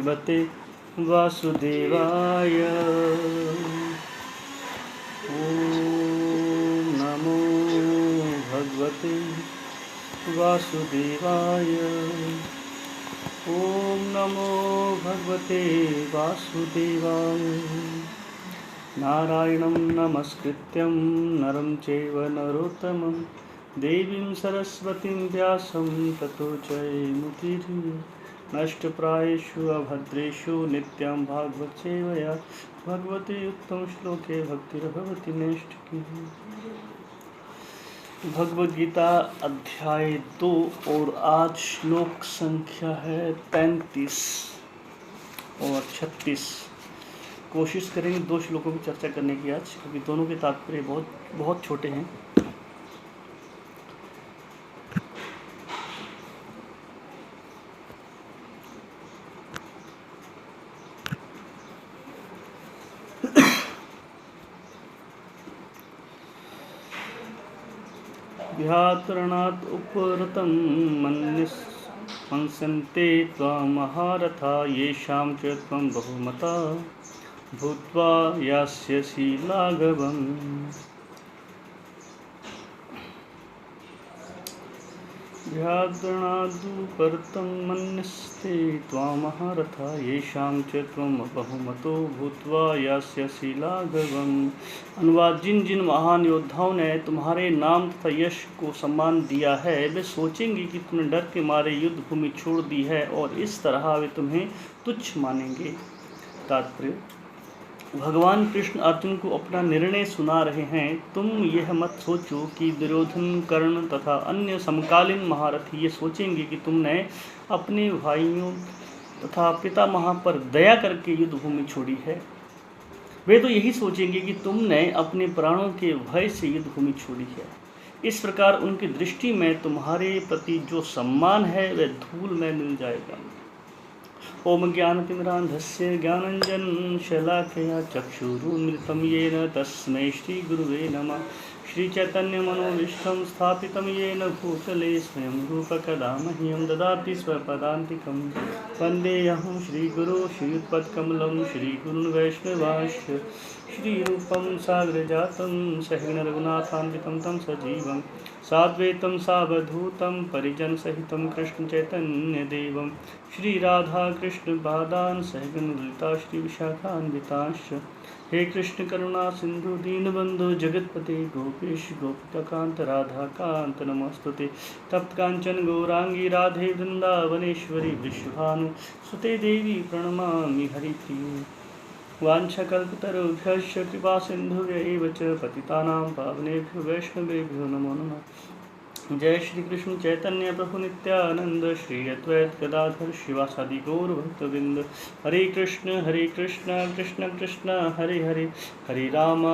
भगवते वासुदेवाय। ओम नमो भगवते वासुदेवाय। ओम नमो भगवते वासुदेवाय। नारायणं नमस्कृत्यं नरं चैव नरोत्तमं देवीं सरस्वतीं व्यासं ततो जयमुदीरये। नष्टप्रायेषु अभद्रेषु नित्यं भागवत सेवया भगवते उत्तम श्लोके भक्तिर्भवति नैष्ठिकी। भगवद गीता अध्याय 2 और आज श्लोक संख्या है 35 और 36। कोशिश करेंगे 2 श्लोकों की चर्चा करने की आज, क्योंकि दोनों के तात्पर्य बहुत छोटे हैं। व्याकरणात् उपरतं मन्यन्ते त्वां महारथा येषां च त्वं बहुमता भूत्वा यास्यसि लाघवम्। व्याकरणादुपरतं मन्यन्ते त्वां महारथा येषां च त्वं बहुमतो भूत्वा यास्यसि लाघवम्। अनुवाद: जिन जिन महान योद्धाओं ने तुम्हारे नाम तथा यश को सम्मान दिया है, वे सोचेंगे कि तुमने डर के मारे युद्ध भूमि छोड़ दी है और इस तरह वे तुम्हें तुच्छ मानेंगे। तात्पर्य: भगवान कृष्ण अर्जुन को अपना निर्णय सुना रहे हैं। तुम यह मत सोचो कि दुर्योधन, कर्ण तथा अन्य समकालीन महारथी ये सोचेंगे कि तुमने अपने भाइयों तथा पितामह पर दया करके युद्ध भूमि छोड़ी है। वे तो यही सोचेंगे कि तुमने अपने प्राणों के भय से युद्ध भूमि छोड़ी है। इस प्रकार उनकी दृष्टि में तुम्हारे प्रति जो सम्मान है वह धूल में मिल जाएगा। ओम ज्ञानतिमिरान्धस्य ज्ञानाञ्जनशलाकया चक्षुरुन्मिलितं येन तस्मै श्रीगुरुवे नमः। श्रीचैतन्यमनोभीष्टं स्थापितं येन भूतले स्वयं रूपकदा मह्यं ददाति स्वपदान्तिकं। वन्देऽहं श्रीगुरो श्रीयुतपत्कमलं श्रीगुरुन् वैष्णवांश्च। श्रीरूपं साग्रजातं सहगण रघुनाथान्वितं तं सजीवं साद्वैतं सावधूतं परिजनसहितं कृष्णचैतन्यदेवं। श्रीराधाकृष्णपादान् सहगण ललिता श्रीविशाखान्वितांश्च। हे कृष्ण करुणा सिंधु दीनबंधु जगतपते गोपेश गोपिकांत राधाकांत नमोस्तुते। तप्त कांचन गौरांगी राधे वृंदावनेश्वरी वृषभानु सुते देवी प्रणमामि हरिप्रिये। वाञ्छकल्पतरुभ्यश्च कृपा सिन्धुभ्यैव च पतितानां पावनेभ्यो वैष्णवेभ्यो नमो नमः। जय श्री कृष्ण चैतन्य प्रभु नित्यानंद श्री अद्वैत गदाधर शिवासादि गौर भक्तवृंद। हरे कृष्ण कृष्ण कृष्ण हरे हरे, हरे राम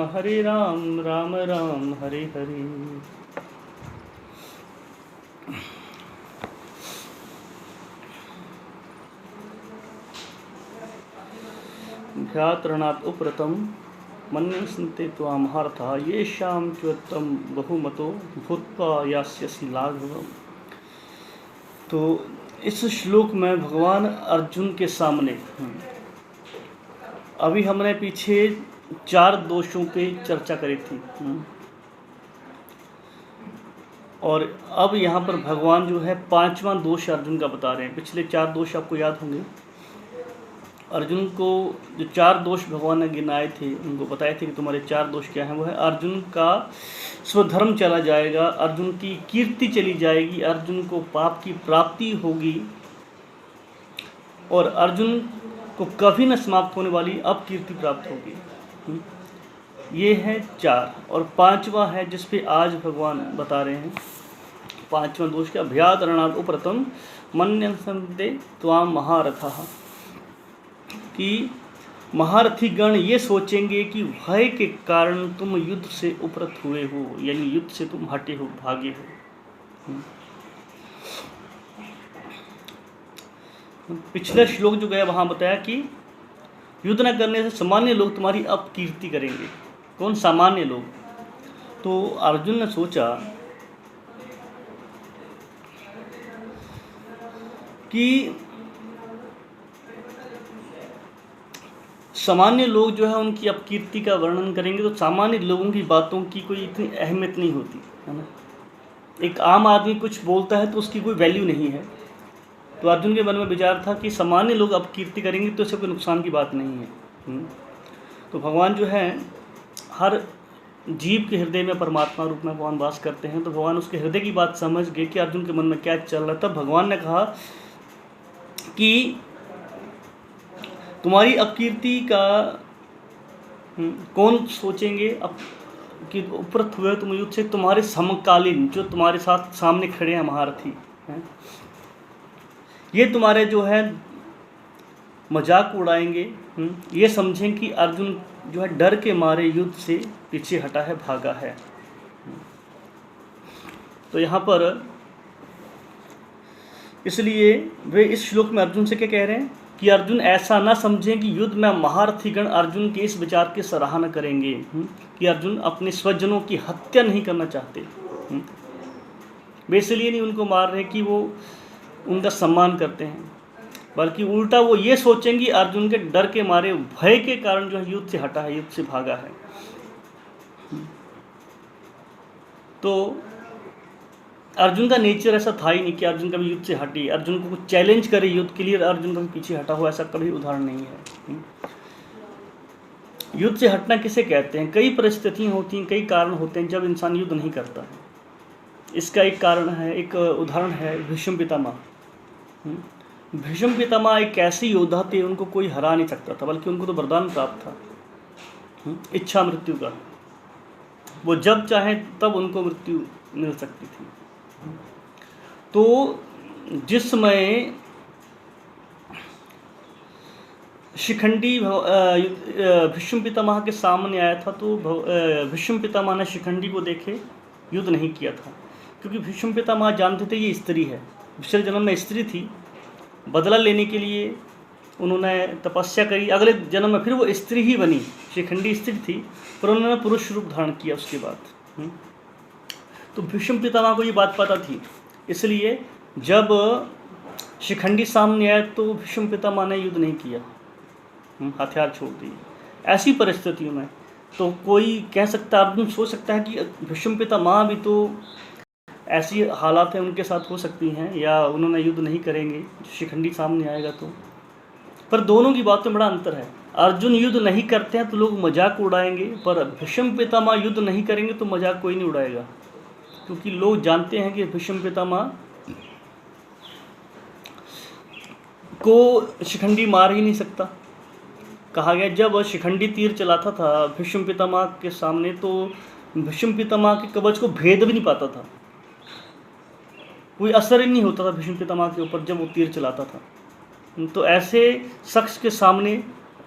राम राम हरे हरे। व्याकरणात् उपरतं मन्यन्ते त्वां महारथा येषां च त्वं बहुमतो भूत्वा यास्यसि लाघवम्। तो इस श्लोक में भगवान अर्जुन के सामने अभी हमने पीछे 4 दोषों पे चर्चा करी थी, और अब यहाँ पर भगवान जो है 5वां दोष अर्जुन का बता रहे हैं। पिछले 4 दोष आपको याद होंगे। अर्जुन को जो 4 दोष भगवान ने गिनाए थे, उनको बताए थे कि तुम्हारे 4 दोष क्या हैं। वो है अर्जुन का स्वधर्म चला जाएगा, अर्जुन की कीर्ति चली जाएगी, अर्जुन को पाप की प्राप्ति होगी और अर्जुन को कभी न समाप्त होने वाली अपकीर्ति प्राप्त होगी। ये है 4, और 5वां है जिस पे आज भगवान बता रहे हैं। 5वां दोष क्या? व्याकरणात् उपरतं मन्यन्ते त्वां महारथः, कि महारथी गण ये सोचेंगे कि भय के कारण तुम युद्ध से उपरत हुए हो, यानी युद्ध से तुम हटे हो, भागे हो। पिछला श्लोक जो गया वहां बताया कि युद्ध न करने से सामान्य लोग तुम्हारी अपकीर्ति करेंगे। कौन सामान्य लोग? तो अर्जुन ने सोचा कि सामान्य लोग जो है उनकी अपकीर्ति का वर्णन करेंगे तो सामान्य लोगों की बातों की कोई इतनी अहमियत नहीं होती है ना। एक आम आदमी कुछ बोलता है तो उसकी कोई वैल्यू नहीं है। तो अर्जुन के मन में विचार था कि सामान्य लोग अपकीर्ति करेंगे तो इससे कोई नुकसान की बात नहीं है। तो भगवान जो है हर जीव के हृदय में परमात्मा रूप में भगवान वास करते हैं। तो भगवान उसके हृदय की बात समझ गए कि अर्जुन के मन में क्या चल रहा था। भगवान ने कहा कि तुम्हारी अपकीर्ति का कौन सोचेंगे, अब कि उपरत हुए तुम युद्ध से, तुम्हारे समकालीन जो तुम्हारे साथ सामने खड़े हैं महारथी हैं, ये तुम्हारे जो है मजाक उड़ाएंगे। ये समझें कि अर्जुन जो है डर के मारे युद्ध से पीछे हटा है, भागा है। तो यहाँ पर इसलिए वे इस श्लोक में अर्जुन से क्या कह रहे हैं कि अर्जुन ऐसा ना समझें कि युद्ध में महारथीगण अर्जुन के इस विचार की सराहना करेंगे कि अर्जुन अपने स्वजनों की हत्या नहीं करना चाहते। वे इसलिए नहीं उनको मार रहे कि वो उनका सम्मान करते हैं, बल्कि उल्टा वो ये सोचेंगे अर्जुन के डर के मारे, भय के कारण जो है युद्ध से हटा है, युद्ध से भागा है। तो अर्जुन का नेचर ऐसा था ही नहीं कि अर्जुन कभी युद्ध से हटे, अर्जुन को कुछ चैलेंज करे युद्ध के लिए, अर्जुन कभी पीछे हटा हो, ऐसा कभी उदाहरण नहीं है। युद्ध से हटना किसे कहते हैं? कई परिस्थितियां होती हैं, कई कारण होते हैं जब इंसान युद्ध नहीं करता है। इसका एक कारण है, एक उदाहरण है भीष्म पितामह। भीष्म पितामह एक ऐसे योद्धा थे, उनको कोई हरा नहीं सकता था, बल्कि उनको तो वरदान प्राप्त था इच्छा मृत्यु का। वो जब चाहे तब उनको मृत्यु मिल सकती थी। तो जिस समय शिखंडी भीष्म पितामह के सामने आया था तो भीष्म पितामह ने शिखंडी को देखे युद्ध नहीं किया था, क्योंकि भीष्म पितामह जानते थे ये स्त्री है, पिछले जन्म में स्त्री थी, बदला लेने के लिए उन्होंने तपस्या करी, अगले जन्म में फिर वो स्त्री ही बनी, शिखंडी स्त्री थी, पर उन्होंने पुरुष रूप धारण किया उसके बाद। तो भीष्म पितामह को ये बात पता थी, इसलिए जब शिखंडी सामने आए तो भीष्म पितामह ने युद्ध नहीं किया, हथियार छोड़ दिए। ऐसी परिस्थितियों में तो कोई कह सकता है, अर्जुन सोच सकता है कि भीष्म पितामह भी तो ऐसी हालात हैं उनके साथ हो सकती हैं, या उन्होंने युद्ध नहीं करेंगे, शिखंडी सामने आएगा तो। पर दोनों की बातों में बड़ा अंतर है। अर्जुन युद्ध नहीं करते हैं तो लोग मजाक उड़ाएंगे, पर भीष्म पितामह युद्ध नहीं करेंगे तो मजाक कोई नहीं उड़ाएगा, क्योंकि लोग जानते हैं कि भीष्म पितामह को शिखंडी मार ही नहीं सकता। कहा गया जब शिखंडी तीर चलाता था भीष्म पितामह के सामने तो भीष्म पितामह के कवच को भेद भी नहीं पाता था, कोई असर ही नहीं होता था भीष्म पितामह के ऊपर जब वो तीर चलाता था। तो ऐसे शख्स के सामने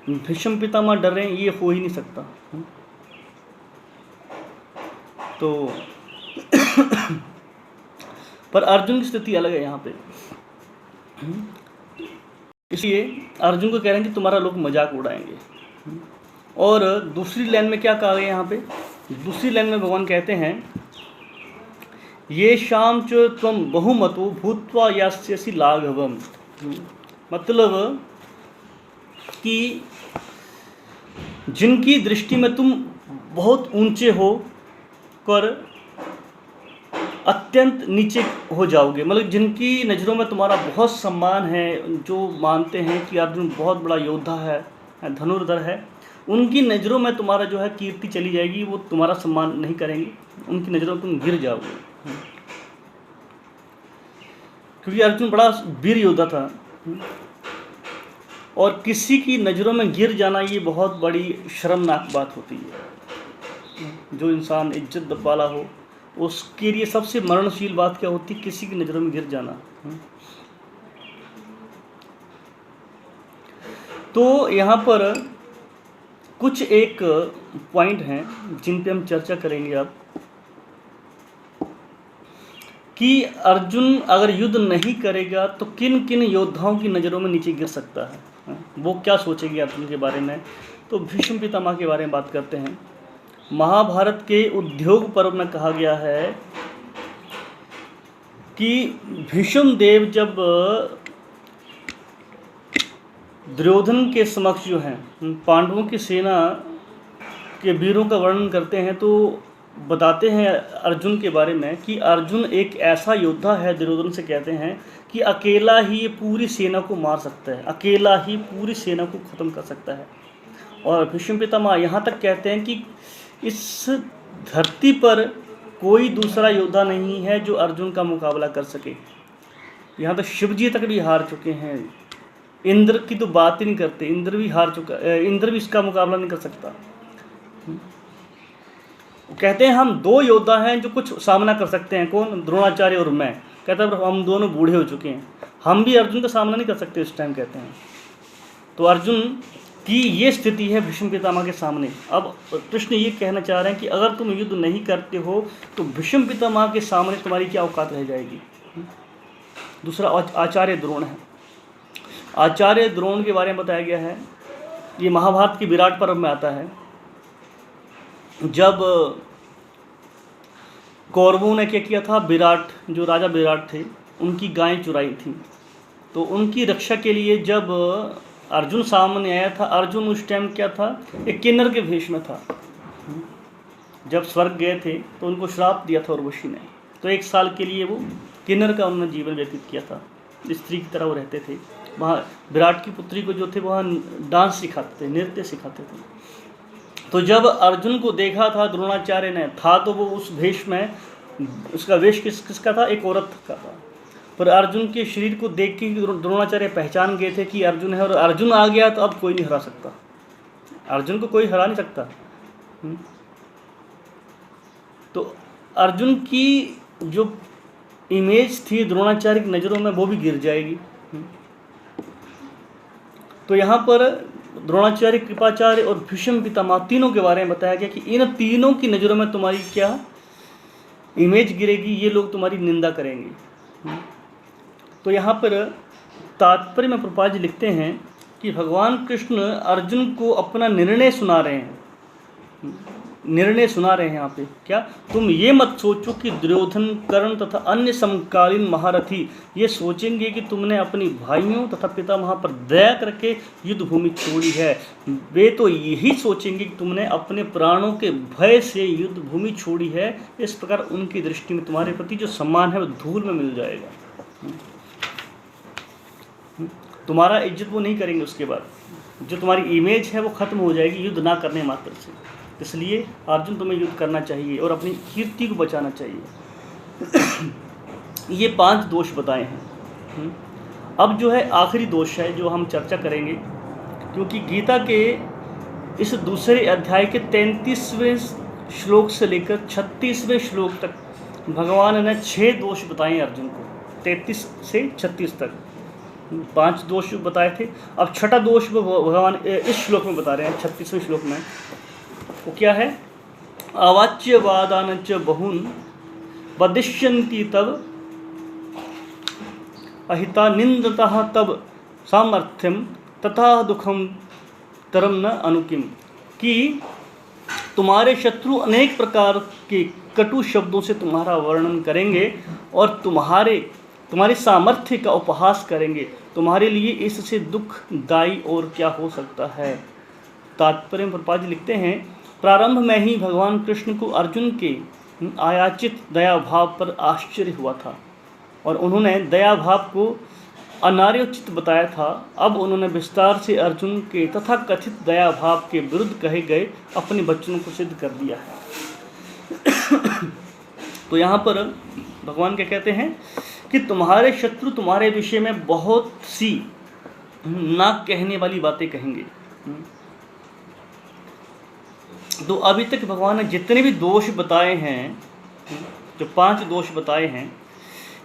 भीष्म पितामह डर रहे हैं, ये हो ही नहीं सकता। तो पर अर्जुन की स्थिति अलग है यहाँ पे, इसलिए अर्जुन को कह रहे हैं कि तुम्हारा लोग मजाक उड़ाएंगे। और दूसरी लाइन में क्या कहा गया यहाँ पे? दूसरी लाइन में भगवान कहते हैं ये शाम च त्वम बहुमतो भूत्वा यास्यसि लाघवम। मतलब कि जिनकी दृष्टि में तुम बहुत ऊंचे हो पर अत्यंत नीचे हो जाओगे, मतलब जिनकी नज़रों में तुम्हारा बहुत सम्मान है, जो मानते हैं कि अर्जुन बहुत बड़ा योद्धा है, धनुर्धर है, उनकी नज़रों में तुम्हारा जो है कीर्ति चली जाएगी, वो तुम्हारा सम्मान नहीं करेंगे, उनकी नज़रों में तुम गिर जाओगे। क्योंकि अर्जुन बड़ा वीर योद्धा था, और किसी की नज़रों में गिर जाना ये बहुत बड़ी शर्मनाक बात होती है। जो इंसान इज्जत वाला हो उसके लिए सबसे मरणशील बात क्या होती है? किसी की नज़रों में गिर जाना। तो यहाँ पर कुछ एक पॉइंट हैं जिन पे हम चर्चा करेंगे अब, कि अर्जुन अगर युद्ध नहीं करेगा तो किन किन योद्धाओं की नज़रों में नीचे गिर सकता है, वो क्या सोचेंगे अर्जुन के बारे में। तो भीष्म पितामह के बारे में बात करते हैं। महाभारत के उद्योग पर्व में कहा गया है कि भीष्म देव जब दुर्योधन के समक्ष जो है पांडवों की सेना के वीरों का वर्णन करते हैं तो बताते हैं अर्जुन के बारे में कि अर्जुन एक ऐसा योद्धा है, दुर्योधन से कहते हैं कि अकेला ही ये पूरी सेना को मार सकता है, अकेला ही पूरी सेना को ख़त्म कर सकता है। और भीष्म पितामह यहाँ तक कहते हैं कि इस धरती पर कोई दूसरा योद्धा नहीं है जो अर्जुन का मुकाबला कर सके। यहाँ तो शिव जी तक भी हार चुके हैं, इंद्र की तो बात ही नहीं करते, इंद्र भी हार चुका, इंद्र भी इसका मुकाबला नहीं कर सकता। कहते हैं हम दो योद्धा हैं जो कुछ सामना कर सकते हैं, कौन? द्रोणाचार्य और मैं। कहता है हम दोनों बूढ़े हो चुके हैं, हम भी अर्जुन का सामना नहीं कर सकते इस टाइम, कहते हैं। तो अर्जुन की ये स्थिति है भीष्म पितामह के सामने। अब कृष्ण ये कहना चाह रहे हैं कि अगर तुम युद्ध नहीं करते हो तो भीष्म पितामह के सामने तुम्हारी क्या औकात रह जाएगी। दूसरा आचार्य द्रोण है। आचार्य द्रोण के बारे में बताया गया है, ये महाभारत की विराट पर्व में आता है। जब कौरवों ने क्या किया था, विराट जो राजा विराट थे उनकी गायें चुराई थी, तो उनकी रक्षा के लिए जब अर्जुन सामने आया था, अर्जुन उस टाइम क्या था, एक किन्नर के भेष में था। जब स्वर्ग गए थे तो उनको श्राप दिया था उर्वशी ने, तो 1 साल के लिए वो किन्नर का उन्होंने जीवन व्यतीत किया था, स्त्री की तरह वो रहते थे। वहाँ विराट की पुत्री को जो थे वहाँ डांस सिखाते थे, नृत्य सिखाते थे। तो जब अर्जुन को देखा था द्रोणाचार्य ने, था तो वो उस भेष में, उसका वेश किसका था, एक औरत का था, पर अर्जुन के शरीर को देख के द्रोणाचार्य पहचान गए थे कि अर्जुन है, और अर्जुन आ गया तो अब कोई नहीं हरा सकता, अर्जुन को कोई हरा नहीं सकता। तो अर्जुन की जो इमेज थी द्रोणाचार्य की नज़रों में वो भी गिर जाएगी। तो यहाँ पर द्रोणाचार्य, कृपाचार्य और भीष्म पितामह तीनों के बारे में बताया गया कि इन तीनों की नज़रों में तुम्हारी क्या इमेज गिरेगी, ये लोग तुम्हारी निंदा करेंगे। तो यहाँ पर तात्पर्य में प्रभुपाद जी लिखते हैं कि भगवान कृष्ण अर्जुन को अपना निर्णय सुना रहे हैं, निर्णय सुना रहे हैं यहाँ पे। क्या? तुम ये मत सोचो कि दुर्योधन, कर्ण तथा अन्य समकालीन महारथी ये सोचेंगे कि तुमने अपनी भाइयों तथा पितामह पर दया करके युद्ध भूमि छोड़ी है। वे तो यही सोचेंगे कि तुमने अपने प्राणों के भय से युद्ध भूमि छोड़ी है। इस प्रकार उनकी दृष्टि में तुम्हारे प्रति जो सम्मान है वो धूल में मिल जाएगा। तुम्हारा इज्जत वो नहीं करेंगे, उसके बाद जो तुम्हारी इमेज है वो खत्म हो जाएगी युद्ध ना करने मात्र से। इसलिए अर्जुन तुम्हें युद्ध करना चाहिए और अपनी कीर्ति को बचाना चाहिए। ये 5 दोष बताए हैं। अब जो है आखिरी दोष है जो हम चर्चा करेंगे, क्योंकि गीता के इस दूसरे अध्याय के 33वें श्लोक से लेकर 36वें श्लोक तक भगवान ने 6 दोष बताए अर्जुन को, 33 से 36 तक 5 दोष बताए थे। अब 6ठा दोष भगवान इस श्लोक में बता रहे हैं, 36वें श्लोक में। वो क्या है? अवाच्यवादान च बहून् वदिष्यन्ति तब अहिता निंदतः तब सामर्थ्यम तथा दुखम तरम न अनुकिम। कि तुम्हारे शत्रु अनेक प्रकार के कटु शब्दों से तुम्हारा वर्णन करेंगे और तुम्हारे सामर्थ्य का उपहास करेंगे। तुम्हारे लिए इससे दुखदायी और क्या हो सकता है। तात्पर्य में प्रभुपाद जी लिखते हैं, प्रारंभ में ही भगवान कृष्ण को अर्जुन के आयाचित दया भाव पर आश्चर्य हुआ था और उन्होंने दया भाव को अनार्योचित बताया था। अब उन्होंने विस्तार से अर्जुन के तथा कथित दया भाव के विरुद्ध कहे गए अपने वचनों को सिद्ध कर दिया है। तो यहाँ पर भगवान क्या कहते हैं कि तुम्हारे शत्रु तुम्हारे विषय में बहुत सी ना कहने वाली बातें कहेंगे। तो अभी तक भगवान ने जितने भी दोष बताए हैं, जो 5 दोष बताए हैं,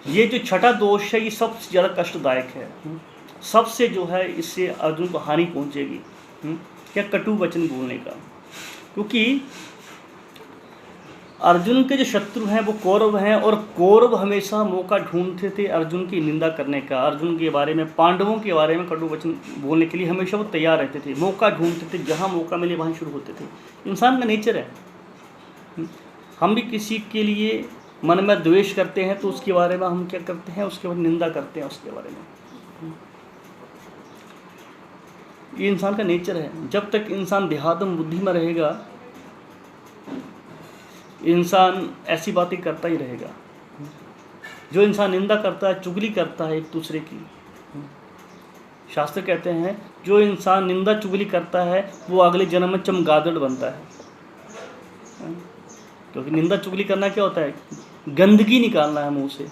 ये जो 6ठा दोष है ये सबसे ज़्यादा कष्टदायक है। सबसे जो है इससे अर्जुन को हानि पहुंचेगी, क्या कटु वचन बोलने का। क्योंकि अर्जुन के जो शत्रु हैं वो कौरव हैं और कौरव हमेशा मौका ढूंढते थे अर्जुन की निंदा करने का, अर्जुन के बारे में, पांडवों के बारे में कटु वचन बोलने के लिए हमेशा वो तैयार रहते थे, मौका ढूंढते थे, जहाँ मौका मिले वहाँ शुरू होते थे। इंसान का नेचर है। हम भी किसी के लिए मन में द्वेष करते हैं तो उसके बारे में हम क्या करते हैं, उसके बाद निंदा करते हैं उसके बारे में। ये इंसान का नेचर है। जब तक इंसान देहात्म बुद्धि में रहेगा, इंसान ऐसी बातें करता ही रहेगा। जो इंसान निंदा करता है, चुगली करता है एक दूसरे की, शास्त्र कहते हैं जो इंसान निंदा चुगली करता है वो अगले जन्म में चमगादड़ बनता है। क्योंकि निंदा चुगली करना क्या होता है? गंदगी निकालना है मुंह से,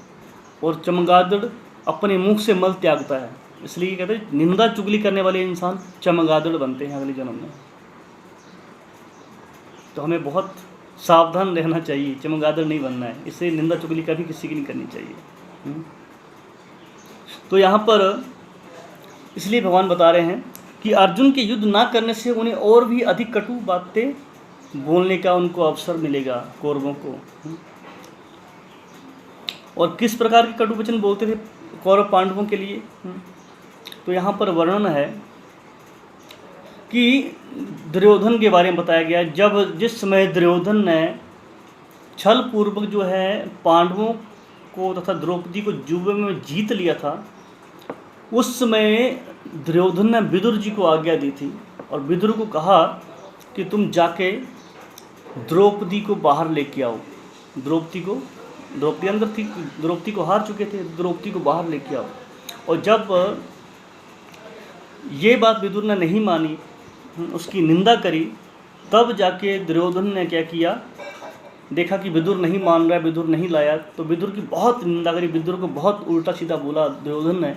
और चमगादड़ अपने मुंह से मल त्यागता है। इसलिए कहते हैं निंदा चुगली करने वाले इंसान चमगादड़ बनते हैं अगले जन्म में। तो हमें बहुत सावधान रहना चाहिए, चमगादड़ नहीं बनना है। इससे निंदा चुगली कभी किसी की नहीं करनी चाहिए। तो यहाँ पर इसलिए भगवान बता रहे हैं कि अर्जुन के युद्ध ना करने से उन्हें और भी अधिक कटु बातें बोलने का उनको अवसर मिलेगा, कौरवों को। और किस प्रकार के कटु वचन बोलते थे कौरव पांडवों के लिए? तो यहाँ पर वर्णन है कि दुर्योधन के बारे में बताया गया। जब जिस समय दुर्योधन ने छल पूर्वक जो है पांडवों को तथा द्रौपदी को जुए में जीत लिया था, उस समय दुर्योधन ने विदुर जी को आज्ञा दी थी और विदुर को कहा कि तुम जाके द्रौपदी को बाहर लेके आओ। द्रौपदी अंदर थी, द्रौपदी को हार चुके थे, द्रौपदी को बाहर लेके आओ। और जब ये बात विदुर ने नहीं मानी, उसकी निंदा करी, तब जाके दुर्योधन ने क्या किया, देखा कि विदुर नहीं मान रहा है, विदुर नहीं लाया, तो विदुर की बहुत निंदा करी, विदुर को बहुत उल्टा सीधा बोला दुर्योधन ने,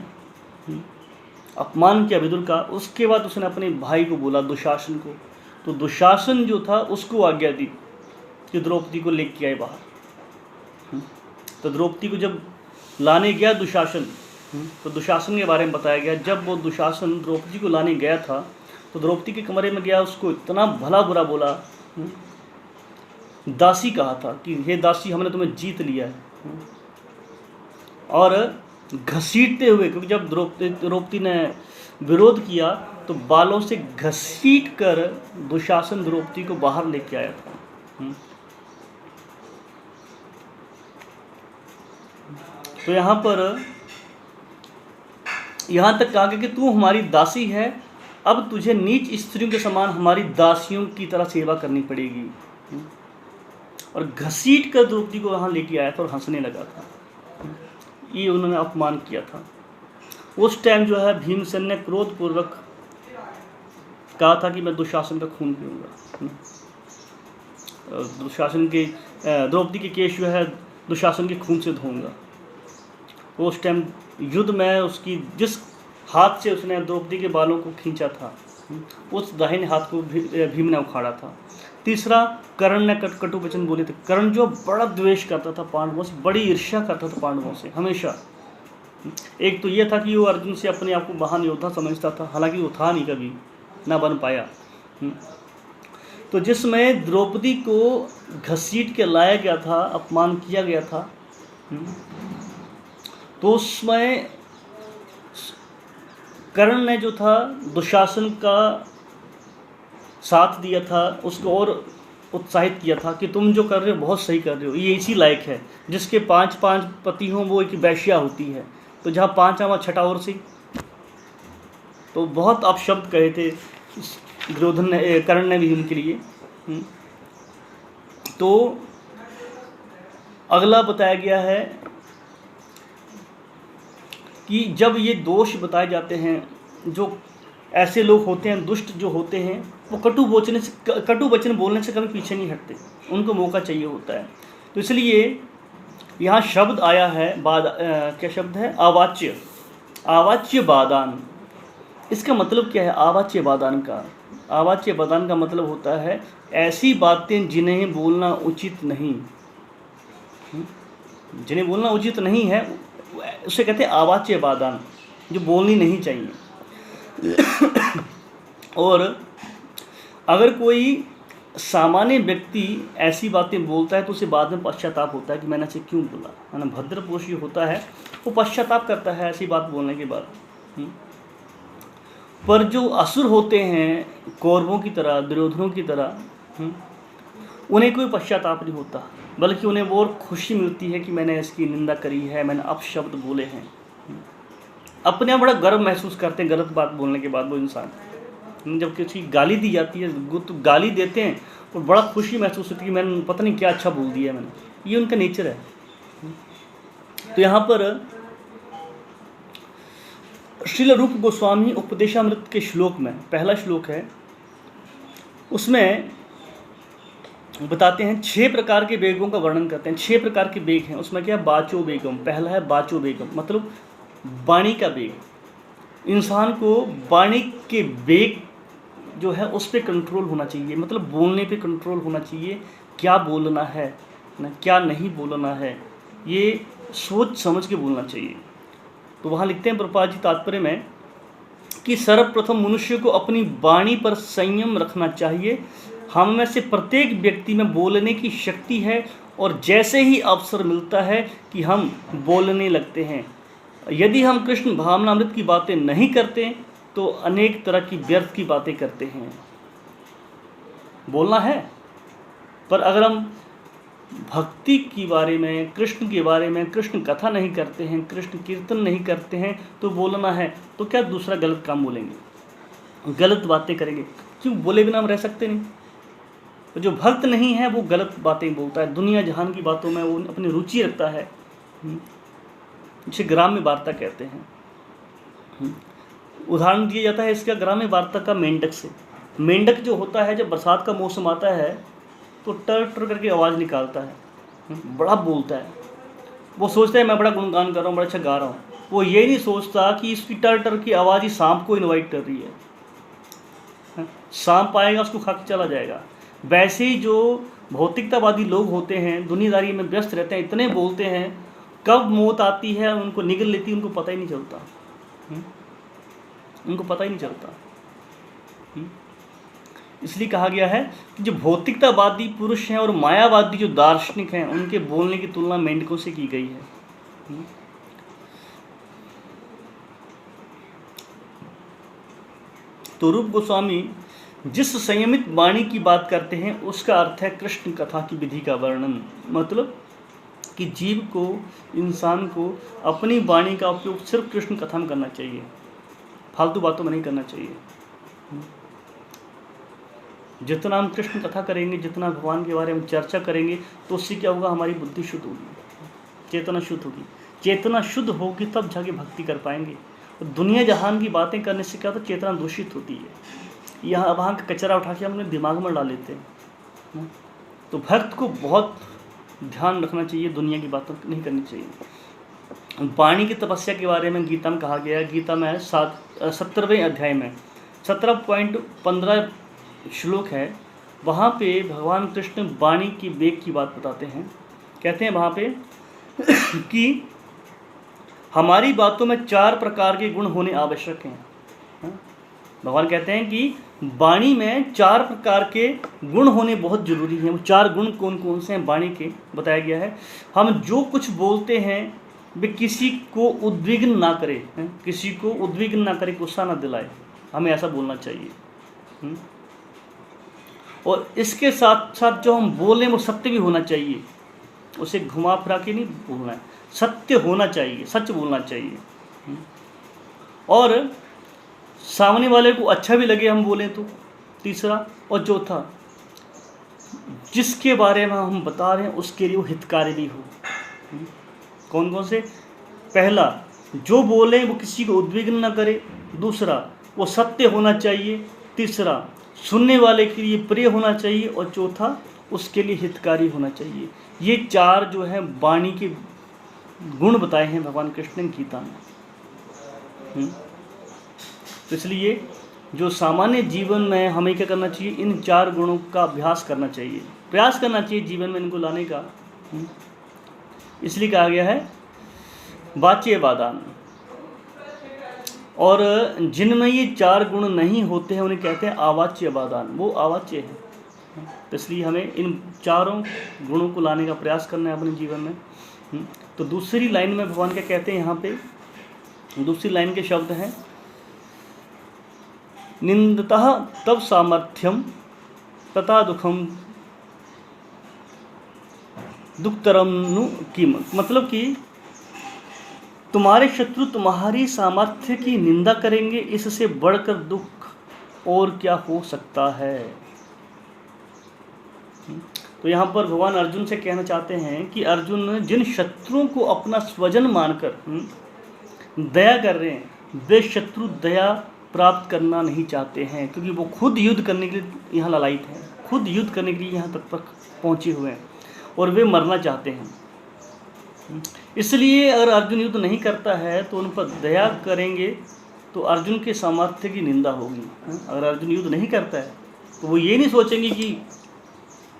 अपमान किया विदुर का। उसके बाद उसने अपने भाई को बोला, दुशासन को। तो दुशासन जो था उसको आज्ञा दी कि द्रौपदी को लेके आए बाहर। तो द्रौपदी को जब लाने गया दुशासन, तो दुशासन के बारे में बताया गया। जब वो दुशासन द्रौपदी को लाने गया था तो द्रौपदी के कमरे में गया, उसको इतना भला बुरा बोला, दासी कहा था कि हे दासी, हमने तुम्हें जीत लिया है। और घसीटते हुए, क्योंकि जब द्रौपदी ने विरोध किया तो बालों से घसीट कर दुशासन द्रौपदी को बाहर लेके आया था। तो यहाँ तक कहा गया कि तू हमारी दासी है, अब तुझे नीच स्त्रियों के समान हमारी दासियों की तरह सेवा करनी पड़ेगी। और घसीट कर द्रौपदी को वहाँ लेके आया था और हंसने लगा था। ये उन्होंने अपमान किया था। उस टाइम जो है भीमसेन ने क्रोधपूर्वक कहा था कि मैं दुशासन का खून पीऊँगा, दुशासन के द्रौपदी के केश जो है दुशासन के खून से धोऊंगा। उस टाइम युद्ध में उसकी जिस हाथ से उसने द्रौपदी के बालों को खींचा था, उस दाहिने हाथ को भीम ने उखाड़ा था। तीसरा, कर्ण ने कटु वचन बोले थे। कर्ण जो बड़ा द्वेष करता था पांडवों से, बड़ी ईर्ष्या करता था पांडवों से हमेशा। एक तो ये था कि वो अर्जुन से अपने आप को महान योद्धा समझता था, हालांकि वो था नहीं, कभी ना बन पाया। तो जिसमें द्रौपदी को घसीट के लाया गया था, अपमान किया गया था, तो उसमें कर्ण ने जो था दुशासन का साथ दिया था, उसको और उत्साहित किया था कि तुम जो कर रहे हो बहुत सही कर रहे हो, ये इसी लायक है। जिसके 5 पति हों वो एक वैश्या होती है, तो जहाँ 5वां छठा और सी। तो बहुत अपशब्द कहे थे दुर्योधन ने, कर्ण ने भी उनके लिए। तो अगला बताया गया है कि जब ये दोष बताए जाते हैं, जो ऐसे लोग होते हैं, दुष्ट जो होते हैं, वो कटु वचन बोलने से कभी पीछे नहीं हटते, उनको मौका चाहिए होता है। तो इसलिए यहाँ शब्द आया है क्या शब्द है? आवाच्य बादान। इसका मतलब क्या है आवाच्य बादान का? आवाच्य बादान का मतलब होता है ऐसी बातें जिन्हें बोलना उचित नहीं, जिन्हें बोलना उचित नहीं है, उसे कहते हैं आवाच्य बादान, जो बोलनी नहीं चाहिए। और अगर कोई सामान्य व्यक्ति ऐसी बातें बोलता है तो उसे बाद में पश्चाताप होता है कि मैंने ऐसे क्यों बोला। माना भद्र पुरुष जो होता है वो पश्चाताप करता है ऐसी बात बोलने के बाद। पर जो असुर होते हैं, कौरवों की तरह, दुर्योधनों की तरह, उन्हें कोई पश्चाताप नहीं होता, बल्कि उन्हें वो खुशी मिलती है कि मैंने इसकी निंदा करी है, मैंने अपशब्द बोले हैं। अपने आप बड़ा गर्व महसूस करते हैं गलत बात बोलने के बाद वो इंसान। जब किसी की गाली दी जाती है, तो गाली देते हैं और बड़ा खुशी महसूस होती है कि मैंने पता नहीं क्या अच्छा बोल दिया मैंने, ये उनका नेचर है। तो यहाँ पर श्रील रूप गोस्वामी उपदेशामृत के श्लोक में, पहला श्लोक है, उसमें बताते हैं 6 प्रकार के वेगों का वर्णन करते हैं। 6 प्रकार के वेग हैं। उसमें क्या है? बाचो वेगम, पहला है बाचो वेगम, मतलब वाणी का वेग। इंसान को वाणी के वेग जो है उस पर कंट्रोल होना चाहिए, मतलब बोलने पे कंट्रोल होना चाहिए। क्या बोलना है ना, क्या नहीं बोलना है, ये सोच समझ के बोलना चाहिए। तो वहाँ लिखते हैं प्रभुपाद जी तात्पर्य में कि सर्वप्रथम मनुष्य को अपनी वाणी पर संयम रखना चाहिए। हम में से प्रत्येक व्यक्ति में बोलने की शक्ति है और जैसे ही अवसर मिलता है कि हम बोलने लगते हैं। यदि हम कृष्ण भावनामृत की बातें नहीं करते तो अनेक तरह की व्यर्थ की बातें करते हैं। बोलना है, पर अगर हम भक्ति के बारे में, कृष्ण के बारे में, कृष्ण कथा नहीं करते हैं, कृष्ण कीर्तन नहीं करते हैं, तो बोलना है तो क्या दूसरा गलत काम बोलेंगे, गलत बातें करेंगे। क्यों? बोले बिना हम रह सकते नहीं। तो जो भक्त नहीं है वो गलत बातें बोलता है, दुनिया जहान की बातों में वो अपनी रुचि रखता है। इसे ग्राम्य वार्ता कहते हैं। उदाहरण दिया जाता है इसका ग्राम्य वार्ता का मेंढक से। मेंढक जो होता है, जब बरसात का मौसम आता है तो टर टर करके आवाज़ निकालता है, बड़ा बोलता है। वो सोचता है मैं बड़ा गुणगान कर रहा हूँ, बड़ा अच्छा गा रहा हूँ। वो ये नहीं सोचता कि इसकी टर टर की आवाज़ ही सांप को इनवाइट कर रही है। सांप आएगा उसको खा के चला जाएगा। वैसे ही जो भौतिकतावादी लोग होते हैं, दुनियादारी में व्यस्त रहते हैं, इतने बोलते हैं, कब मौत आती है उनको निगल लेती है, उनको पता ही नहीं चलता। उनको पता ही नहीं चलता। इसलिए कहा गया है कि जो भौतिकतावादी पुरुष हैं और मायावादी जो दार्शनिक हैं, उनके बोलने की तुलना मेंढकों से की गई है। तो रूप गोस्वामी जिस संयमित वाणी की बात करते हैं उसका अर्थ है कृष्ण कथा की विधि का वर्णन। मतलब कि जीव को, इंसान को अपनी वाणी का उपयोग सिर्फ कृष्ण कथा में करना चाहिए, फालतू बातों में नहीं करना चाहिए। जितना हम कृष्ण कथा करेंगे, जितना भगवान के बारे में चर्चा करेंगे, तो उससे क्या होगा? हमारी बुद्धि शुद्ध होगी, चेतना शुद्ध होगी। चेतना शुद्ध होगी तब जाके भक्ति कर पाएंगे। तो दुनिया जहान की बातें करने से क्या होता है? चेतना दूषित होती है। यहाँ वहाँ का कचरा उठा के हम अपने दिमाग में डाल लेते हैं। तो भक्त को बहुत ध्यान रखना चाहिए, दुनिया की बातें नहीं करनी चाहिए। वाणी की तपस्या के बारे में गीता में कहा गया है। गीता में 17वें अध्याय में 17.15 श्लोक है। वहाँ पे भगवान कृष्ण वाणी की वेग की बात बताते हैं। कहते हैं वहाँ पे कि हमारी बातों में 4 प्रकार के गुण होने आवश्यक हैं। भगवान कहते हैं कि वाणी में 4 प्रकार के गुण होने बहुत जरूरी हैं। वो 4 गुण कौन कौन से हैं वाणी के, बताया गया है। हम जो कुछ बोलते हैं वे किसी को उद्विग्न ना करे, किसी को उद्विग्न ना करे, गुस्सा ना दिलाए, हमें ऐसा बोलना चाहिए। और इसके साथ साथ जो हम बोलें वो सत्य भी होना चाहिए, उसे घुमा फिरा के नहीं बोलना है, सत्य होना चाहिए, सच बोलना चाहिए। और सामने वाले को अच्छा भी लगे हम बोलें तो, तीसरा। और चौथा, जिसके बारे में हम बता रहे हैं उसके लिए वो हितकारी भी हो। कौन कौन से? पहला, जो बोले वो किसी को उद्विग्न न करे। दूसरा, वो सत्य होना चाहिए। तीसरा, सुनने वाले के लिए प्रिय होना चाहिए। और चौथा, उसके लिए हितकारी होना चाहिए। ये 4 जो है वाणी के गुण बताए हैं भगवान कृष्ण ने गीता में। तो इसलिए जो सामान्य जीवन में हमें क्या करना चाहिए? इन 4 गुणों का अभ्यास करना चाहिए, प्रयास करना चाहिए जीवन में इनको लाने का। इसलिए कहा गया है वाच्य वादान। और जिनमें ये 4 गुण नहीं होते हैं उन्हें कहते हैं अवाच्य वादान, वो अवाच्य है। तो इसलिए हमें इन 4 गुणों को लाने का प्रयास करना है अपने जीवन में। तो दूसरी लाइन में भगवान क्या कहते हैं? यहाँ पे दूसरी लाइन के शब्द हैं, निंदतः तब सामर्थ्यम तथा दुखम दुखतरम नु कीमत। मतलब कि तुम्हारे शत्रु तुम्हारी सामर्थ्य की निंदा करेंगे, इससे बढ़कर दुख और क्या हो सकता है। तो यहाँ पर भगवान अर्जुन से कहना चाहते हैं कि अर्जुन, जिन शत्रुओं को अपना स्वजन मानकर दया कर रहे हैं, वे शत्रु दया प्राप्त करना नहीं चाहते हैं, क्योंकि वो खुद युद्ध करने के लिए यहाँ ललायित हैं, खुद युद्ध करने के लिए यहाँ तक पहुँचे हुए हैं और वे मरना चाहते हैं। इसलिए अगर अर्जुन युद्ध नहीं करता है तो उन पर दया करेंगे तो अर्जुन के सामर्थ्य की निंदा होगी। अगर अर्जुन युद्ध नहीं करता है तो वो ये नहीं सोचेंगे कि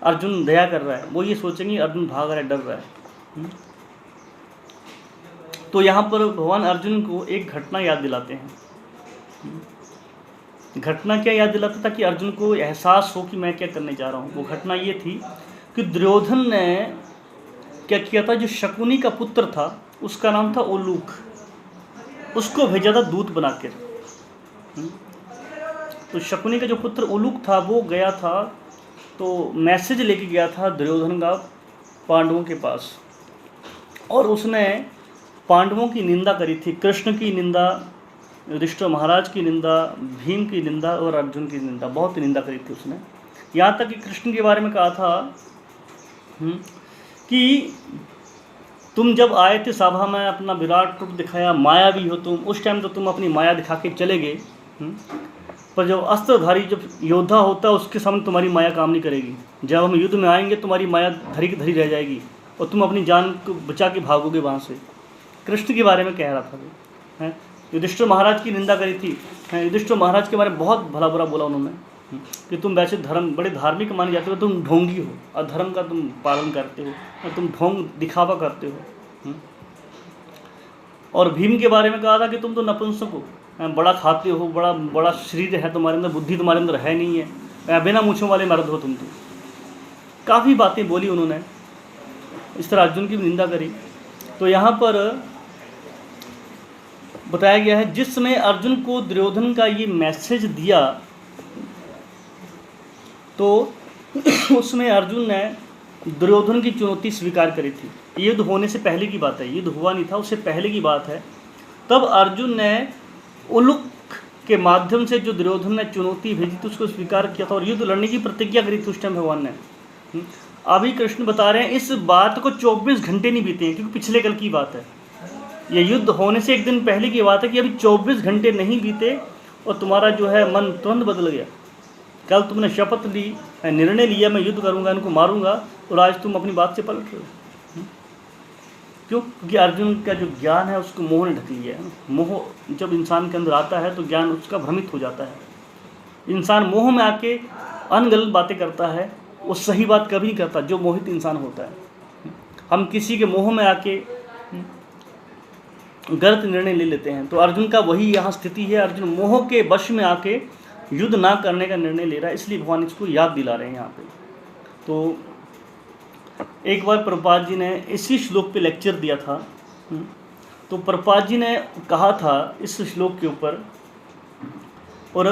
अर्जुन दया कर रहा है, वो ये सोचेंगे अर्जुन भाग रहा है, डर रहा है। तो यहाँ पर भगवान अर्जुन को एक घटना याद दिलाते हैं। घटना क्या याद दिलाता था कि अर्जुन को एहसास हो कि मैं क्या करने जा रहा हूँ। वो घटना ये थी कि दुर्योधन ने क्या किया था, जो शकुनी का पुत्र था उसका नाम था उलूक, उसको भेजा था दूत बनाकर। तो शकुनी का जो पुत्र उलूक था वो गया था, तो मैसेज लेके गया था दुर्योधन का पांडवों के पास, और उसने पांडवों की निंदा करी थी, कृष्ण की निंदा, युधिष्ठिर महाराज की निंदा, भीम की निंदा और अर्जुन की निंदा, बहुत निंदा करी थी उसने। यहाँ तक कि कृष्ण के बारे में कहा था कि तुम जब आए थे सभा में, अपना विराट रूप दिखाया, माया भी हो तुम, उस टाइम तो तुम अपनी माया दिखा के चले गए, पर जब अस्त्रधारी जब योद्धा होता है उसके सामने तुम्हारी माया काम नहीं करेगी। जब हम युद्ध में आएंगे तुम्हारी माया धरी की धरी रह जाएगी और तुम अपनी जान को बचा के भागोगे वहाँ से। कृष्ण के बारे में कह रहा था वो। युधिष्ठिर महाराज की निंदा करी थी। युधिष्ठिर महाराज के बारे में बहुत भला बुरा बोला उन्होंने कि तुम वैसे बड़े धार्मिक माने जाते हो, तुम ढोंगी हो, अधर्म का तुम पालन करते हो और तुम ढोंग दिखावा करते हो। और भीम के बारे में कहा था कि तुम तो नपुंसक हो, बड़ा खाते हो, बड़ा शरीर है तुम्हारे अंदर, बुद्धि तुम्हारे अंदर है नहीं है, बिना मूँछों वाले मर्द हो तुम तो। काफ़ी बातें बोली उन्होंने, इस तरह अर्जुन की भी निंदा करी। तो यहाँ पर बताया गया है जिस समय अर्जुन को दुर्योधन का ये मैसेज दिया तो उसमें अर्जुन ने दुर्योधन की चुनौती स्वीकार करी थी। युद्ध होने से पहले की बात है, युद्ध हुआ नहीं था, उससे पहले की बात है। तब अर्जुन ने उलूक के माध्यम से जो दुर्योधन ने चुनौती भेजी थी उसको स्वीकार किया था और युद्ध लड़ने की प्रतिज्ञा करी थी उस टाइम भगवान ने। अभी कृष्ण बता रहे हैं इस बात को 24 घंटे नहीं बीते हैं, क्योंकि पिछले कल की बात है। ये युद्ध होने से एक दिन पहले की बात है कि अभी 24 घंटे नहीं बीते और तुम्हारा जो है मन तुरंत बदल गया। कल तुमने शपथ ली, निर्णय लिया मैं युद्ध करूंगा, इनको मारूंगा, और आज तुम अपनी बात से पलट रहे हो। क्यों? क्योंकि अर्जुन का जो ज्ञान है उसको मोह ने ढक लिया है। मोह जब इंसान के अंदर आता है तो ज्ञान उसका भ्रमित हो जाता है। इंसान मोह में आके अनगलत बातें करता है, वो सही बात कभी नहीं करता जो मोहित इंसान होता है। हम किसी के मोह में आके गलत निर्णय ले लेते हैं। तो अर्जुन का वही यहाँ स्थिति है। अर्जुन मोह के वश में आके युद्ध ना करने का निर्णय ले रहा है, इसलिए भगवान इसको याद दिला रहे हैं यहाँ पे। तो एक बार प्रभुपाद जी ने इसी श्लोक पे लेक्चर दिया था। तो प्रभुपाद जी ने कहा था इस श्लोक के ऊपर, और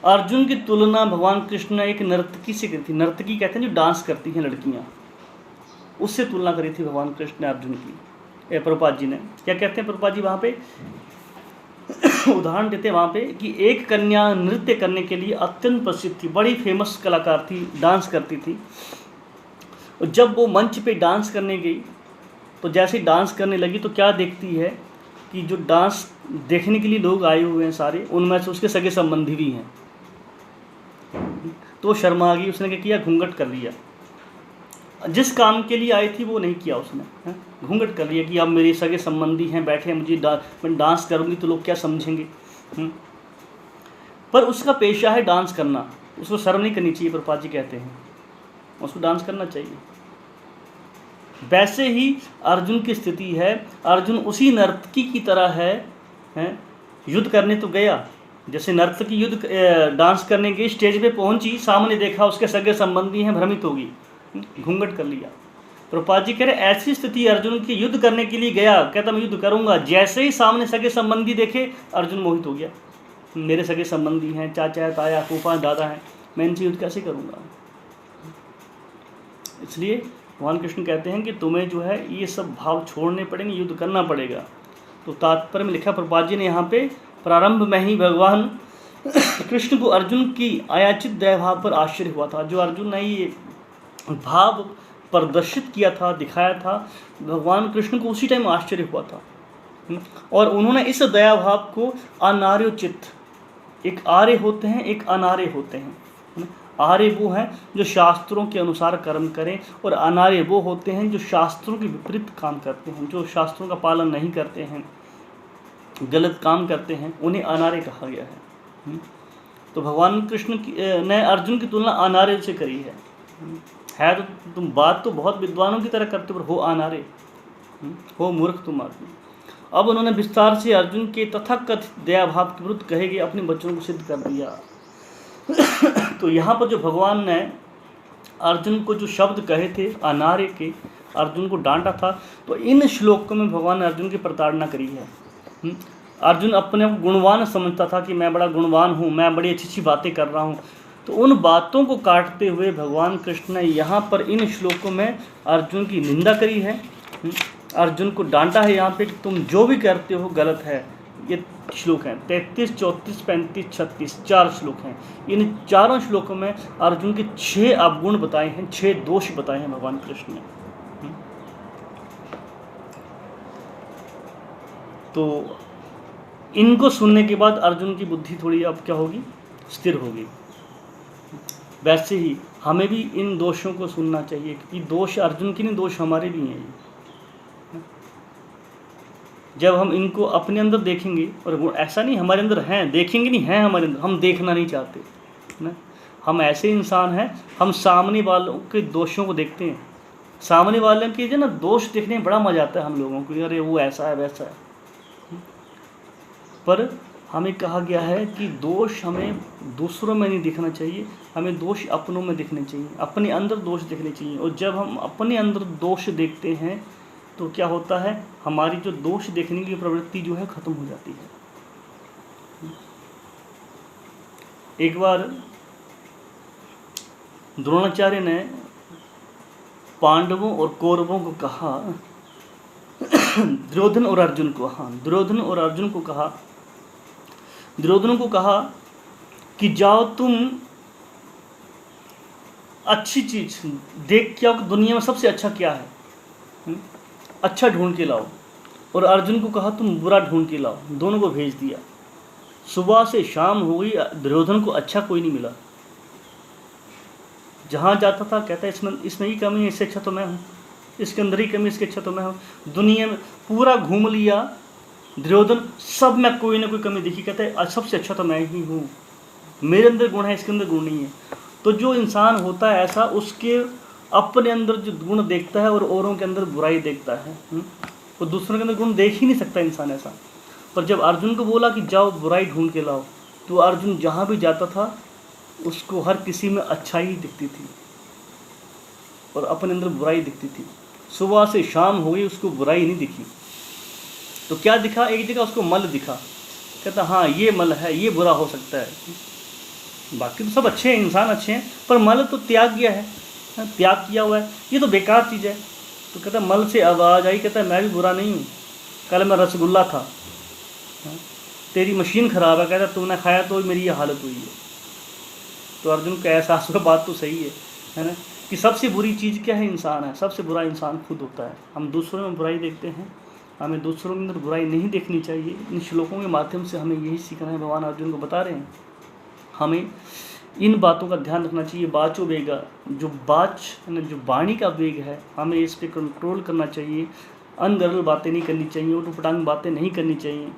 अर्जुन की तुलना भगवान कृष्ण ने एक नर्तकी से करी थी। नर्तकी कहते हैं जो डांस करती हैं लड़कियाँ, उससे तुलना करी थी भगवान कृष्ण ने अर्जुन की। प्रभुपाद जी ने क्या कहते हैं, प्रभुपाद जी वहाँ पे उदाहरण देते हैं वहाँ पे कि एक कन्या नृत्य करने के लिए अत्यंत प्रसिद्ध थी, बड़ी फेमस कलाकार थी, डांस करती थी। और जब वो मंच पे डांस करने गई तो जैसे ही डांस करने लगी तो क्या देखती है कि जो डांस देखने के लिए लोग आए हुए हैं सारे, उनमें से उसके सगे संबंधी भी हैं। तो शर्मा गई, उसने क्या किया, घूंघट कर लिया। जिस काम के लिए आई थी वो नहीं किया उसने, घूंघट कर लिया कि अब मेरे सगे संबंधी हैं बैठे हैं, मैं डांस करूँगी तो लोग क्या समझेंगे। पर उसका पेशा है डांस करना, उसको शर्म नहीं करनी चाहिए। प्रभुपाद जी कहते हैं उसको डांस करना चाहिए। वैसे ही अर्जुन की स्थिति है। अर्जुन उसी नर्तकी की तरह है, युद्ध करने तो गया, जैसे नर्तकी युद्ध डांस करने गई, स्टेज पे पहुंची, सामने देखा उसके सगे संबंधी हैं, भ्रमित होगी, घूंघट कर लिया। प्रभुपाद जी कह रहे ऐसी स्थिति अर्जुन की, युद्ध करने के लिए गया, कहता मैं युद्ध करूंगा, जैसे ही सामने सगे संबंधी देखे अर्जुन मोहित हो गया। मेरे सगे संबंधी हैं, चाचा है, ताया, फूफा, दादा हैं, मैं इनसे युद्ध कैसे करूंगा। इसलिए भगवान कृष्ण कहते हैं कि तुम्हें जो है ये सब भाव छोड़ने पड़ेंगे, युद्ध करना पड़ेगा। तो तात्पर्य में लिखा प्रभुपाद जी ने यहाँ पे, प्रारंभ में ही भगवान कृष्ण को अर्जुन की अयाचित दया भाव पर आश्चर्य हुआ था। जो अर्जुन ने ये भाव प्रदर्शित किया था, दिखाया था, भगवान कृष्ण को उसी टाइम आश्चर्य हुआ था। और उन्होंने इस दया भाव को अनार्योचित, एक आर्य होते हैं, एक अनार्य होते हैं। आर्य वो हैं जो शास्त्रों के अनुसार कर्म करें, और अनार्य वो होते हैं जो शास्त्रों के विपरीत काम करते हैं, जो शास्त्रों का पालन नहीं करते हैं, गलत काम करते हैं, उन्हें अनार्य कहा गया है। तो भगवान कृष्ण ने अर्जुन की तुलना अनार्य से करी है। तो तुम बात तो बहुत विद्वानों की तरह करते हो, पर हो अनार्य, हो मूर्ख तुम आदमी। अब उन्होंने विस्तार से अर्जुन के तथाकथित दया भाव के विरुद्ध कहे गए अपने बच्चों को सिद्ध कर दिया। तो यहाँ पर जो भगवान ने अर्जुन को जो शब्द कहे थे अनार्य के, अर्जुन को डांटा था, तो इन श्लोकों में भगवान ने अर्जुन की प्रताड़ना करी है। अर्जुन अपने आप गुणवान समझता था कि मैं बड़ा गुणवान हूँ, मैं बड़ी अच्छी अच्छी बातें कर रहा हूँ। तो उन बातों को काटते हुए भगवान कृष्ण ने यहाँ पर इन श्लोकों में अर्जुन की निंदा करी है, अर्जुन को डांटा है यहाँ पे कि तुम जो भी करते हो गलत है। ये श्लोक हैं 33, 34, 35, 36, 4 श्लोक हैं। इन चारों श्लोकों में अर्जुन के 6 अवगुण बताए हैं, 6 दोष बताए हैं भगवान कृष्ण ने। तो इनको सुनने के बाद अर्जुन की बुद्धि थोड़ी अब क्या होगी, स्थिर होगी। वैसे ही हमें भी इन दोषों को सुनना चाहिए, क्योंकि दोष अर्जुन के नहीं, दोष हमारे भी हैं। जब हम इनको अपने अंदर देखेंगे, और वो ऐसा नहीं हमारे अंदर हैं, देखेंगे नहीं, हैं हमारे अंदर, हम देखना नहीं चाहते ना। हम ऐसे इंसान हैं, हम सामने वालों के दोषों को देखते हैं, सामने वाले के जो ना दोष देखने में बड़ा मजा आता है हम लोगों को, अरे वो ऐसा है वैसा है। पर हमें कहा गया है कि दोष हमें दूसरों में नहीं दिखना चाहिए, हमें दोष अपनों में दिखने चाहिए, अपने अंदर दोष दिखने चाहिए। और जब हम अपने अंदर दोष देखते हैं तो क्या होता है, हमारी जो दोष देखने की प्रवृत्ति जो है खत्म हो जाती है। एक बार द्रोणाचार्य ने पांडवों और कौरवों को कहा, दुर्योधन और अर्जुन को, दुर्योधन और अर्जुन को कहा, दुर्योधन को कहा कि जाओ तुम अच्छी चीज देख के आओ, दुनिया में सबसे अच्छा क्या है, अच्छा ढूंढ के लाओ। और अर्जुन को कहा तुम बुरा ढूंढ के लाओ। दोनों को भेज दिया। सुबह से शाम हो गई, दुर्योधन को अच्छा कोई नहीं मिला। जहाँ जाता था कहता है इसमें ही कमी है, इससे अच्छा तो मैं हूँ, इसके अंदर ही कमी, इसके अच्छा तो मैं हूँ। दुनिया में पूरा घूम लिया दुर्योधन, सब में कोई ना कोई कमी दिखी, कहता है सबसे अच्छा तो मैं ही हूँ, मेरे अंदर गुण है, इसके अंदर गुण नहीं है। तो जो इंसान होता है ऐसा, उसके अपने अंदर जो गुण देखता है और औरों के अंदर बुराई देखता है, वो दूसरों के अंदर गुण देख ही नहीं सकता इंसान ऐसा। पर जब अर्जुन को बोला कि जाओ बुराई ढूंढ के लाओ, तो अर्जुन जहाँ भी जाता था उसको हर किसी में अच्छाई दिखती थी और अपने अंदर बुराई दिखती थी। सुबह से शाम हो गई, उसको बुराई नहीं दिखी। तो क्या दिखा, एक जगह उसको मल दिखा, कहता हाँ ये मल है, ये बुरा हो सकता है, बाकी तो सब अच्छे हैं, इंसान अच्छे हैं, पर मल तो त्याग गया है, त्याग किया हुआ है, ये तो बेकार चीज़ है। तो कहता मल से आवाज़ आई, कहता मैं भी बुरा नहीं हूँ, कल मैं रसगुल्ला था, तेरी मशीन ख़राब है, कहता तूने खाया तो मेरी ये हालत हुई है। तो अर्जुन का एहसास हुआ, बात तो सही है ना, कि सबसे बुरी चीज़ क्या है, इंसान है। सबसे बुरा इंसान खुद होता है। हम दूसरों में बुराई देखते हैं, हमें दूसरों के अंदर बुराई नहीं देखनी चाहिए। इन श्लोकों के माध्यम से हमें यही सीखना है, भगवान अर्जुन को बता रहे हैं। हमें इन बातों का ध्यान रखना चाहिए। बाचो वेगा, जो जो वाणी का वेग है, हमें इस पर कंट्रोल करना चाहिए। अनगरल बातें नहीं करनी चाहिए, उटपटांग बातें नहीं करनी चाहिए।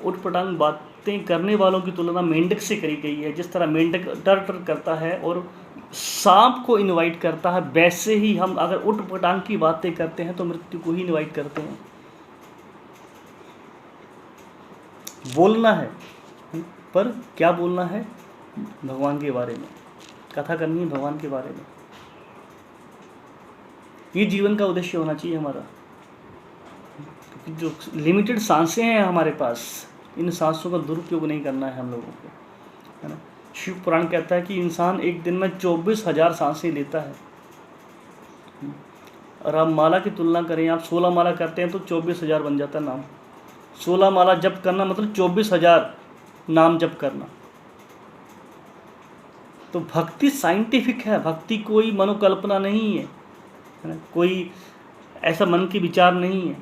उटपटांग बातें करने वालों की तुलना मेंढक से करी गई है। जिस तरह मेंढक टर टर करता है और सांप को इनवाइट करता है, वैसे ही हम अगर उटपटांग की बातें करते हैं तो मृत्यु को ही इनवाइट करते हैं। बोलना है, पर क्या बोलना है, भगवान के बारे में कथा करनी है, भगवान के बारे में। ये जीवन का उद्देश्य होना चाहिए हमारा। जो लिमिटेड सांसें हैं हमारे पास, इन सांसों का दुरुपयोग नहीं करना है हम लोगों को, है ना। शिव पुराण कहता है कि इंसान एक दिन में 24,000 सांसें लेता है। और आप माला की तुलना करें, आप 16 माला करते हैं तो 24,000 बन जाता है नाम। 16 माला जप करना मतलब 24,000 नाम जप करना। तो भक्ति साइंटिफिक है, भक्ति कोई मनोकल्पना नहीं है ना, कोई ऐसा मन के विचार नहीं है।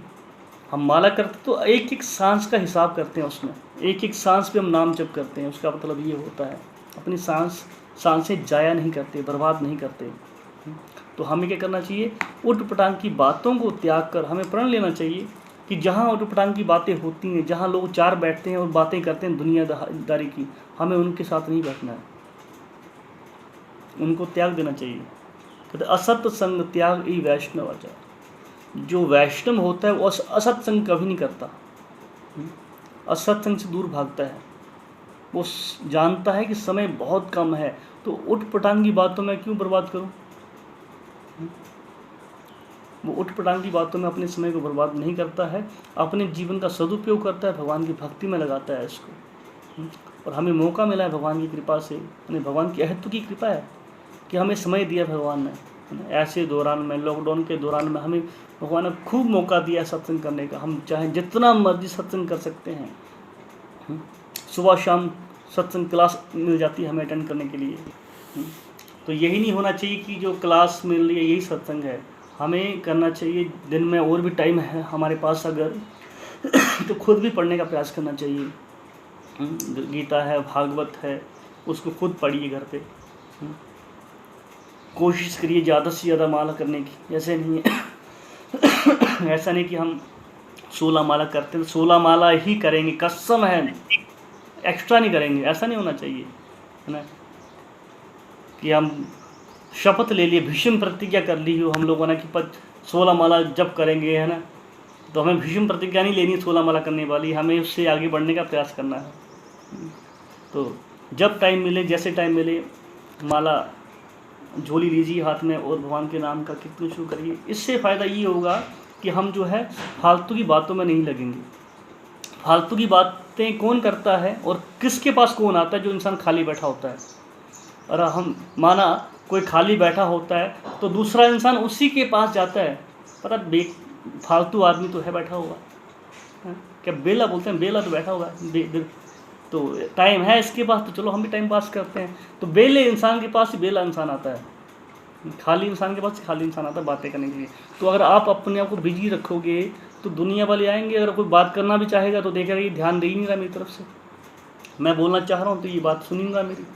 हम माला करते तो एक एक सांस का हिसाब करते हैं, उसमें एक एक सांस पे हम नाम जप करते हैं। उसका मतलब ये होता है अपनी सांसें जाया नहीं करते, बर्बाद नहीं करते। तो हमें क्या करना चाहिए, उटपटांग की बातों को त्याग कर हमें प्रण लेना चाहिए कि जहाँ उटपटांग की बातें होती हैं, जहाँ लोग चार बैठते हैं और बातें करते हैं दुनियादारी की, हमें उनके साथ नहीं बैठना है, उनको त्याग देना चाहिए। कहते असत संग त्याग ई वैष्णव आचार। जो वैष्णव होता है वो असत संग कभी नहीं करता, असत संग से दूर भागता है। वो जानता है कि समय बहुत कम है, तो उटपटांग की बातों में क्यों बर्बाद करूं। वो उटपटांग की बातों में अपने समय को बर्बाद नहीं करता है, अपने जीवन का सदुपयोग करता है, भगवान की भक्ति में लगाता है इसको। और हमें मौका मिला है भगवान की कृपा से, भगवान की अहत्व की कृपा है कि हमें समय दिया भगवान ने। ऐसे दौरान में, लॉकडाउन के दौरान में हमें भगवान ने खूब मौका दिया है सत्संग करने का। हम चाहे जितना मर्जी सत्संग कर सकते हैं। सुबह शाम सत्संग क्लास मिल जाती है हमें अटेंड करने के लिए। तो यही नहीं होना चाहिए कि जो क्लास मिल रही है यही सत्संग है। हमें करना चाहिए, दिन में और भी टाइम है हमारे पास अगर तो खुद भी पढ़ने का प्रयास करना चाहिए। गीता है, भागवत है, उसको खुद पढ़िए घर पे। कोशिश करिए ज़्यादा से ज़्यादा माला करने की। ऐसे नहीं है ऐसा नहीं कि हम 16 माला करते हैं तो 16 माला ही करेंगे, कसम है, एक्स्ट्रा नहीं करेंगे। ऐसा नहीं होना चाहिए, है ना, कि हम शपथ ले लिए, भीष्म प्रतिज्ञा कर ली हो हम लोगों ने कि 16 माला जब करेंगे, है ना। तो हमें भीष्म प्रतिज्ञा नहीं लेनी 16 माला करने वाली, हमें उससे आगे बढ़ने का प्रयास करना है। तो जब टाइम मिले, जैसे टाइम मिले, माला झोली लीजिए हाथ में और भगवान के नाम का कीर्तन शुरू करिए। इससे फ़ायदा ये होगा कि हम जो है फालतू की बातों में नहीं लगेंगे। फालतू की बातें कौन करता है और किसके पास कौन आता है? जो इंसान खाली बैठा होता है। और हम माना कोई खाली बैठा होता है तो दूसरा इंसान उसी के पास जाता है, पता फालतू आदमी तो है बैठा हुआ, क्या बेला बोलते हैं, बेला तो बैठा हुआ है, तो टाइम है इसके पास तो चलो हम भी टाइम पास करते हैं। तो बेले इंसान के पास ही बेला इंसान आता है, खाली इंसान के पास खाली इंसान आता है बातें करने के लिए। तो अगर आप अपने आप को बिजी रखोगे तो दुनिया वाले आएंगे, अगर कोई बात करना भी चाहेगा तो देखेगा ये ध्यान दे ही नहीं रहा मेरी तरफ से, मैं बोलना चाह रहा हूँ तो ये बात सुनेगा मेरी।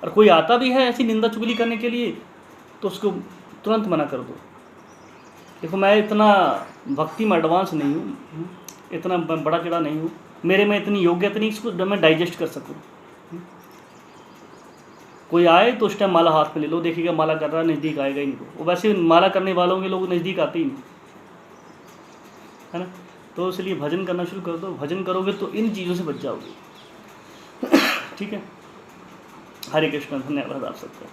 और कोई आता भी है ऐसी निंदा चुगली करने के लिए तो उसको तुरंत मना कर दो। देखो मैं इतना भक्ति में एडवांस नहीं हूँ, इतना बड़ा चढ़ा नहीं हूँ, मेरे में इतनी योग्यता नहीं इसको मैं डाइजेस्ट कर सकूँ। कोई आए तो उस टाइम माला हाथ में ले लो, देखिएगा माला कर रहा है, नज़दीक आएगा ही नहीं। वो वैसे माला करने वालों के लोग नज़दीक आते ही नहीं, है ना। तो इसलिए भजन करना शुरू कर दो, भजन करोगे तो इन चीज़ों से बच जाओगे। ठीक है, हरे कृष्ण, धन्यवाद आप सबका।